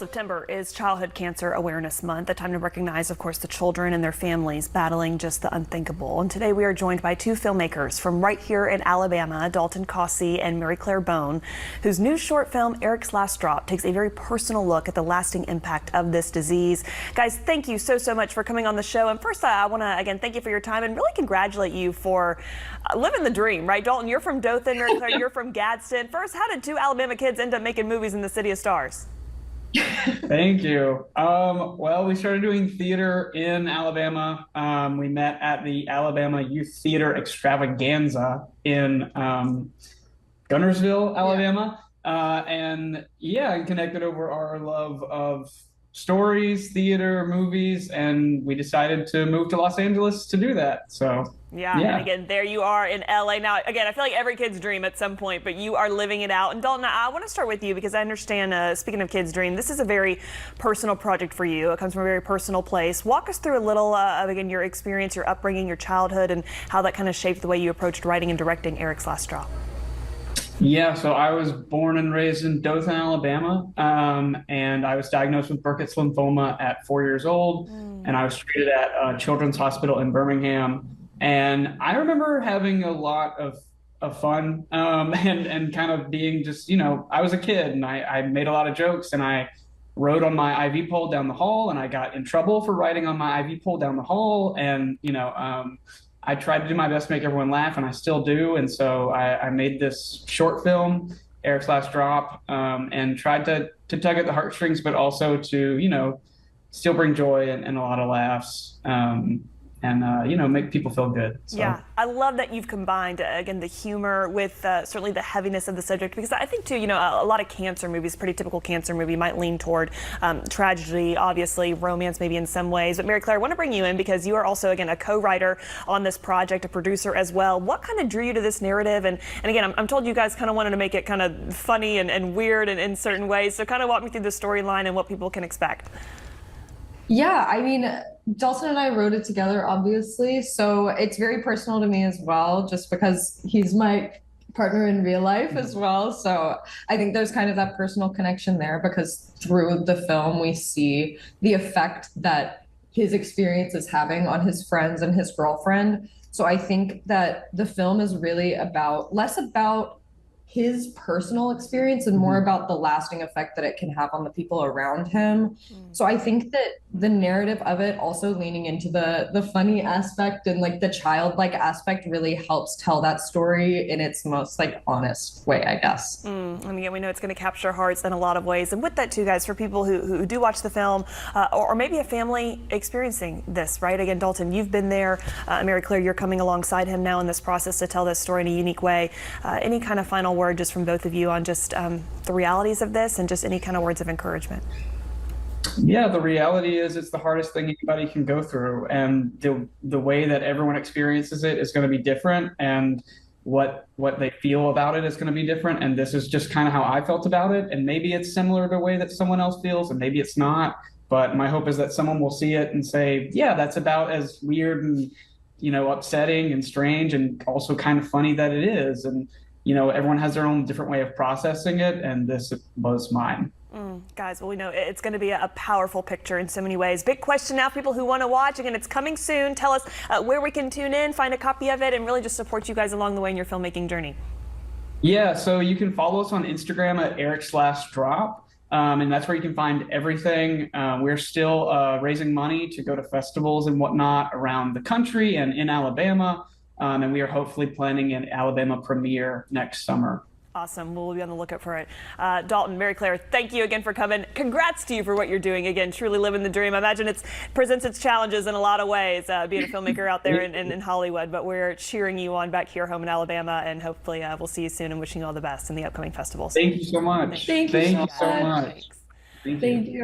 September is Childhood Cancer Awareness Month, a time to recognize, of course, the children and their families battling just the unthinkable. And today we are joined by two filmmakers from right here in Alabama, Dalton Causey and Mary-Clare, whose new short film, Eric's Last Drop, takes a very personal look at the lasting impact of this disease. Guys, thank you so much for coming on the show. And first, I want to, again, thank you for your time and really congratulate you for living the dream, right? Dalton, you're from Dothan, Mary-Clare, you're from Gadsden. First, how did two Alabama kids end up making movies in the City of Stars? Thank you. Well, we started doing theater in Alabama. We met at the Alabama Youth Theater Extravaganza in Gunnersville, Alabama. And connected over our love of stories, theater, movies, and we decided to move to Los Angeles to do that. So yeah. And again, there you are in LA. Now, again, I feel like every kid's dream at some point, but you are living it out. And Dalton, I want to start with you because I understand, speaking of kids' dream, this is a very personal project for you. It comes from a very personal place. Walk us through a little of, again, your experience, your upbringing, your childhood, and how that kind of shaped the way you approached writing and directing Eric's Last Drop. Yeah, so I was born and raised in Dothan, Alabama, and I was diagnosed with Burkitt's lymphoma at 4 years old, and I was treated at Children's Hospital in Birmingham. And I remember having a lot of fun and kind of being just, I was a kid and I made a lot of jokes and I rode on my IV pole down the hall and I got in trouble for riding on my IV pole down the hall. And, I tried to do my best to make everyone laugh, and I still do. And so I made this short film, Eric's Last Drop, and tried to tug at the heartstrings, but also to, still bring joy and a lot of laughs. And make people feel good. So. Yeah, I love that you've combined, again, the humor with certainly the heaviness of the subject, because I think, too, a lot of cancer movies, pretty typical cancer movie, might lean toward tragedy, obviously, romance maybe in some ways. But Mary-Clare, I want to bring you in because you are also, again, a co-writer on this project, a producer as well. What kind of drew you to this narrative? And again, I'm told you guys kind of wanted to make it kind of funny and weird in certain ways. So kind of walk me through the storyline and what people can expect. Yeah, I mean, Dalton and I wrote it together, obviously. So it's very personal to me as well, just because he's my partner in real life as well. So I think there's kind of that personal connection there because through the film, we see the effect that his experience is having on his friends and his girlfriend. So I think that the film is really less about his personal experience and more about the lasting effect that it can have on the people around him. So I think that the narrative of it, also leaning into the funny aspect and like the childlike aspect, really helps tell that story in its most honest way, I guess. And again, we know it's going to capture hearts in a lot of ways. And with that too, guys, for people who do watch the film, or maybe a family experiencing this, right? Again, Dalton, you've been there. Mary-Clare, you're coming alongside him now in this process to tell this story in a unique way. Any kind of final word just from both of you on just the realities of this and just any kind of words of encouragement? Yeah, the reality is it's the hardest thing anybody can go through, and the way that everyone experiences it is going to be different, and what they feel about it is going to be different. And this is just kind of how I felt about it, and maybe it's similar to the way that someone else feels, and maybe it's not. But my hope is that someone will see it and say, yeah, that's about as weird and upsetting and strange and also kind of funny that it is. And everyone has their own different way of processing it, and this was mine. Guys, well, we know it's going to be a powerful picture in so many ways. Big question now, people who want to watch. Again, it's coming soon. Tell us where we can tune in, find a copy of it, and really just support you guys along the way in your filmmaking journey. Yeah, so you can follow us on Instagram at Eric's Last Drop, and that's where you can find everything. We're still raising money to go to festivals and whatnot around the country and in Alabama. And we are hopefully planning an Alabama premiere next summer. Awesome. We'll be on the lookout for it. Dalton, Mary-Clare, thank you again for coming. Congrats to you for what you're doing. Again, truly living the dream. I imagine it presents its challenges in a lot of ways, being a filmmaker out there in Hollywood, but we're cheering you on back here home in Alabama, and hopefully we'll see you soon and wishing you all the best in the upcoming festivals. Thank you so much. Thank you so much. Thank you.